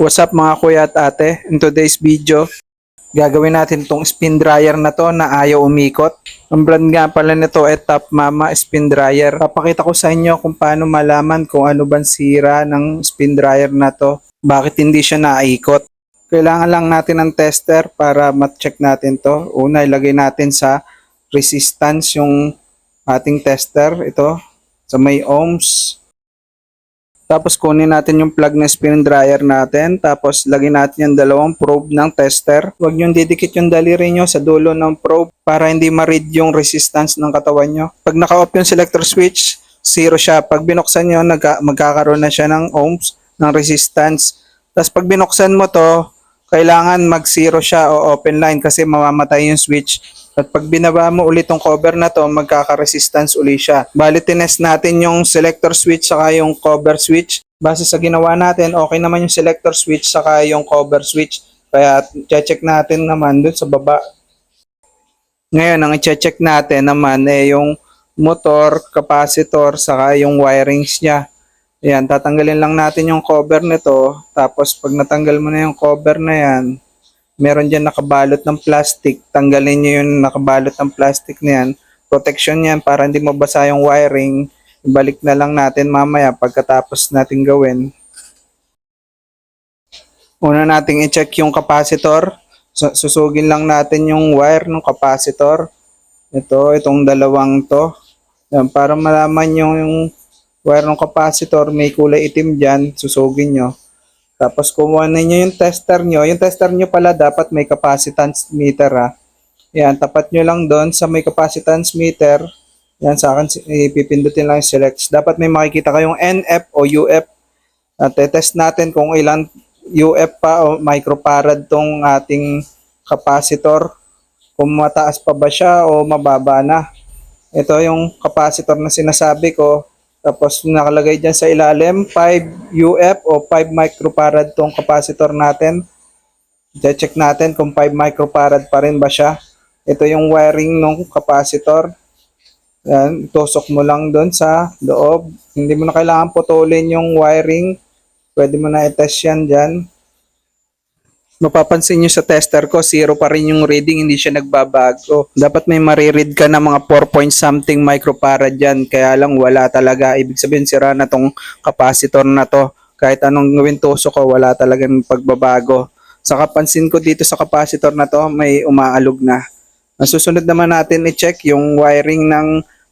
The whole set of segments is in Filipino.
What's up mga kuya at ate? In today's video, gagawin natin itong spin dryer na to na ayaw umikot. Ang brand nga pala nito ay Top Mama Spin Dryer. Papakita ko sa inyo kung paano malaman kung ano bang sira ng spin dryer na to. Bakit hindi siya naikot. Kailangan lang natin ng tester para ma-check natin to. Una, ilagay natin sa resistance yung ating tester. Ito, sa may ohms. Tapos kunin natin yung plug ng spin dryer natin. Tapos lagyan natin yung dalawang probe ng tester. Huwag nyo didikit yung daliri nyo sa dulo ng probe para hindi ma-read yung resistance ng katawan nyo. Pag naka-off yung selector switch, 0 siya. Pag binuksan nyo, magkakaroon na siya ng ohms, ng resistance. Tapos pag binuksan mo to, kailangan mag-0 siya o open line kasi mamamatay yung switch. At pag binaba mo ulit yung cover na to, magkaka-resistance ulit siya. Bali, tinest natin yung selector switch saka yung cover switch. Base sa ginawa natin, okay naman yung selector switch saka yung cover switch. Kaya check natin naman dun sa baba. Ngayon, ang i-check natin naman yung motor, capacitor, saka yung wirings niya. Ayan, tatanggalin lang natin yung cover nito. Tapos pag natanggal mo na yung cover na yan, meron dyan nakabalot ng plastic. Tanggalin nyo yung nakabalot ng plastic na yan. Protection yan para hindi mabasa yung wiring. Ibalik na lang natin mamaya pagkatapos natin gawin. Una nating i-check yung capacitor. Susugin lang natin yung wire ng capacitor. Itong dalawang to. Yan, para malaman yung wire ng capacitor, may kulay itim dyan, susugin nyo. Tapos kumuha ninyo yung tester nyo. Yung tester nyo pala dapat may capacitance meter ha. Yan, tapat nyo lang doon sa may capacitance meter. Yan, sa akin ipipindutin lang yung select. Dapat may makikita kayong NF o UF. At test natin kung ilang UF pa o microfarad tong ating capacitor. Kung mataas pa ba siya o mababa na. Ito yung capacitor na sinasabi ko. Tapos nakalagay dyan sa ilalim, 5 UF o 5 microfarad tong capacitor natin. Check natin kung 5 microfarad pa rin ba siya. Ito yung wiring ng capacitor. Yan, tusok mo lang doon sa loob. Hindi mo na kailangan putulin yung wiring. Pwede mo na i-test yan dyan. Mapapansin nyo sa tester ko, 0 pa rin yung reading, hindi siya nagbabago. Dapat may mariread ka na mga 4 point something microfarad dyan, kaya lang wala talaga. Ibig sabihin sira na tong capacitor na to. Kahit anong gawin tuso ko, wala talagang pagbabago. Sa kapansin ko dito sa capacitor na to, may umaalog na. Ang susunod naman natin i-check yung wiring ng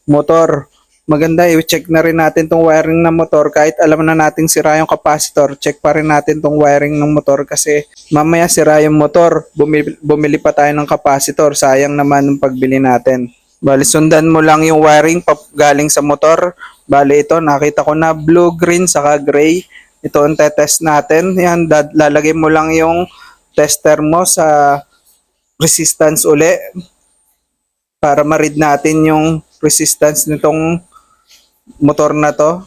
motor. Maganda i-check na rin natin tong wiring ng motor kahit alam na nating sira yung capacitor, check pa rin natin tong wiring ng motor kasi mamaya sira yung motor, bumili pa tayo ng capacitor, sayang naman yung pagbili natin. Bali sundan mo lang yung wiring galing sa motor. Bali ito nakita ko na blue, green, saka gray. Ito ang tetest natin. Yan, lalagay mo lang yung tester mo sa resistance uli para ma-read natin yung resistance nitong motor na to.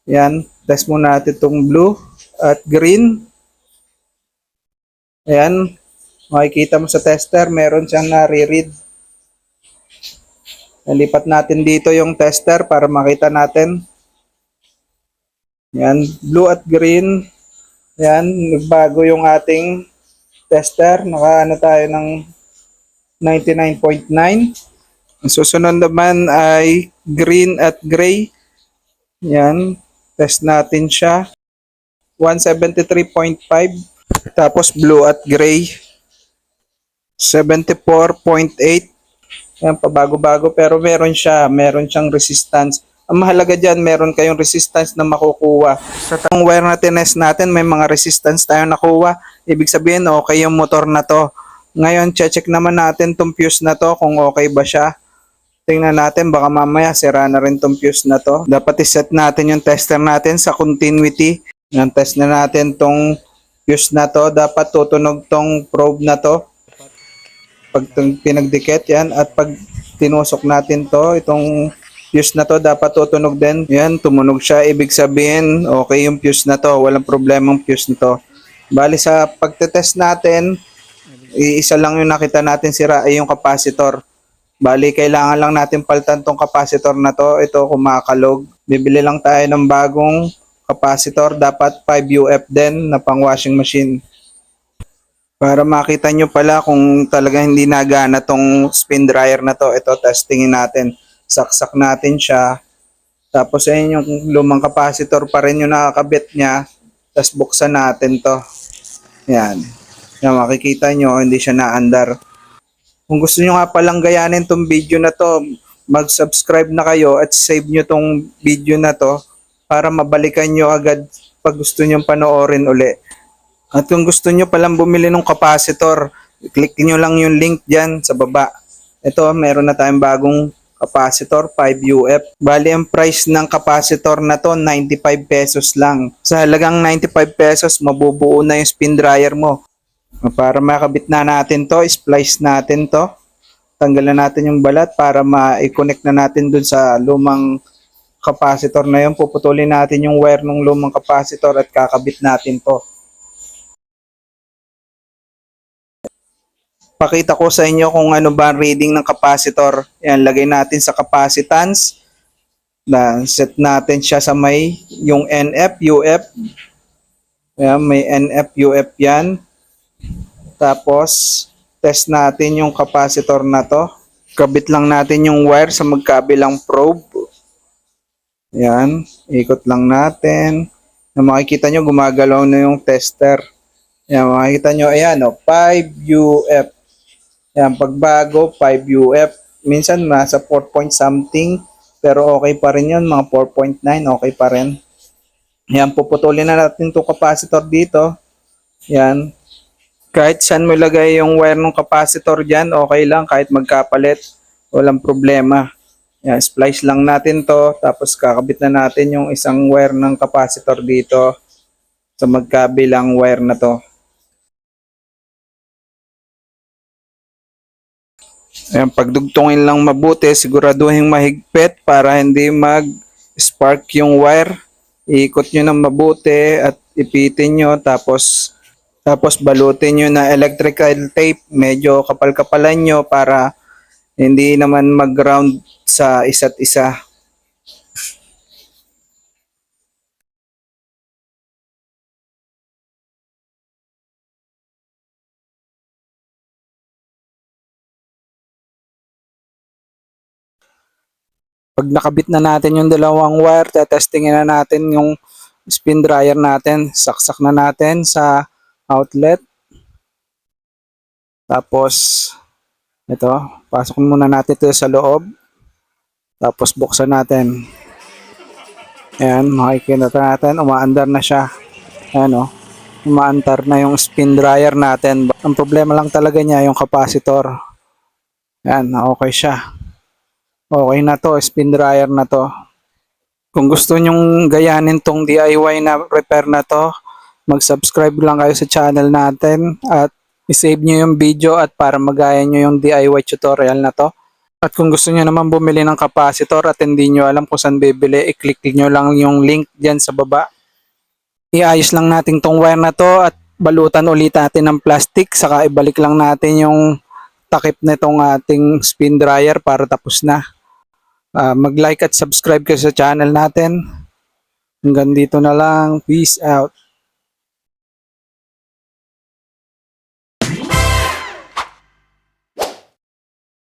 Yan, test muna natin itong blue at green. Ayan, makikita mo sa tester, meron siyang nare-read. Nalipat natin dito yung tester para makita natin. Yan, blue at green. Yan, nagbago yung ating tester. Nakaano tayo ng 99.9. Ang susunod naman ay green at gray. Yan. Test natin siya. 173.5. Tapos blue at gray. 74.8. Yan, pabago-bago. Pero meron siya. Meron siyang resistance. Ang mahalaga dyan, meron kayong resistance na makukuha. Sa tang wire na tinest natin, may mga resistance tayo nakuha. Ibig sabihin, okay yung motor na to. Ngayon, check naman natin tong fuse na to kung okay ba siya. Tingnan natin, baka mamaya sira na rin tong fuse na to. Dapat iset natin yung tester natin sa continuity. Yan, test na natin tong fuse na to. Dapat tutunog tong probe na to. Pag pinagdikit yan at pag tinusok natin to, itong fuse na to dapat tutunog din. Yan, tumunog siya. Ibig sabihin, okay yung fuse na to. Walang problema yung fuse na to. Bali sa pagtetest natin, isa lang yung nakita natin sira ay yung capacitor. Bali, kailangan lang natin palitan tong capacitor na to. Ito, kumakalog. Bibili lang tayo ng bagong capacitor, dapat 5 UF din na pang washing machine. Para makita nyo pala kung talaga hindi nagana tong spin dryer na to, ito testingin natin. Saksak natin siya. Tapos ayun yung lumang capacitor pa rin yung nakakabit niya. Tapos buksan natin to. Yan. Yan, makikita nyo, hindi siya naandar. Kung gusto nyo nga palang gayanin tong video na to, mag-subscribe na kayo at save nyo tong video na to para mabalikan nyo agad pag gusto nyo panoorin uli. At kung gusto nyo palang bumili ng capacitor, click nyo lang yung link dyan sa baba. Ito, meron na tayong bagong capacitor, 5UF. Bali, ang price ng capacitor na to, 95 pesos lang. Sa halagang 95 pesos, mabubuo na yung spin dryer mo. Para makabit na natin to, splice natin to. Tanggalan natin yung balat para ma-connect na natin dun sa lumang capacitor na yun. Puputulin natin yung wire ng lumang capacitor at kakabit natin to. Pakita ko sa inyo kung ano ba ang reading ng capacitor. Yan, lagay natin sa capacitance. Set natin siya sa may yung NF, UF. Yan, may NF, UF yan. Tapos, test natin yung capacitor na to. Kabit lang natin yung wire sa magkabilang probe. Yan, ikot lang natin. Na makikita nyo, gumagalaw na yung tester. Yan, makikita nyo, ayan, 5UF. Yan, pagbago, 5UF. Minsan, nasa 4 point something. Pero okay pa rin yun, mga 4.9, okay pa rin. Yan, puputulin na natin itong capacitor dito. Yan. Kahit saan mo ilagay yung wire ng capacitor dyan, okay lang. Kahit magkapalit, walang problema. Yan, splice lang natin to. Tapos kakabit na natin yung isang wire ng capacitor dito sa magkabilang wire na to. Ayan, pagdugtungin lang mabuti, siguraduhin mahigpit para hindi mag-spark yung wire. Iikot nyo ng mabuti at ipitin nyo tapos balutin nyo na electrical tape. Medyo kapal-kapalan nyo para hindi naman mag-ground sa isa't isa. Pag nakabit na natin yung dalawang wire, testingin na natin yung spin dryer natin. Saksak na natin sa outlet. Tapos, ito, pasok muna natin ito sa loob. Tapos buksan natin. Ayan, makikita natin, umaandar na siya. Ayan o, umaandar na yung spin dryer natin. Ang problema lang talaga niya yung capacitor. Ayan, okay siya. Okay na to, spin dryer na to. Kung gusto nyong gayanin tong DIY na repair na to, mag-subscribe lang kayo sa channel natin at i-save nyo yung video at para magaya nyo yung DIY tutorial na to. At kung gusto nyo naman bumili ng capacitor at hindi nyo alam kung saan bibili, i-click nyo lang yung link dyan sa baba. Iayos lang natin tong wire na to at balutan ulit natin ng plastic, saka ibalik lang natin yung takip nitong ating spin dryer para tapos na. Mag-like at subscribe kayo sa channel natin. Hanggang dito na lang. Peace out.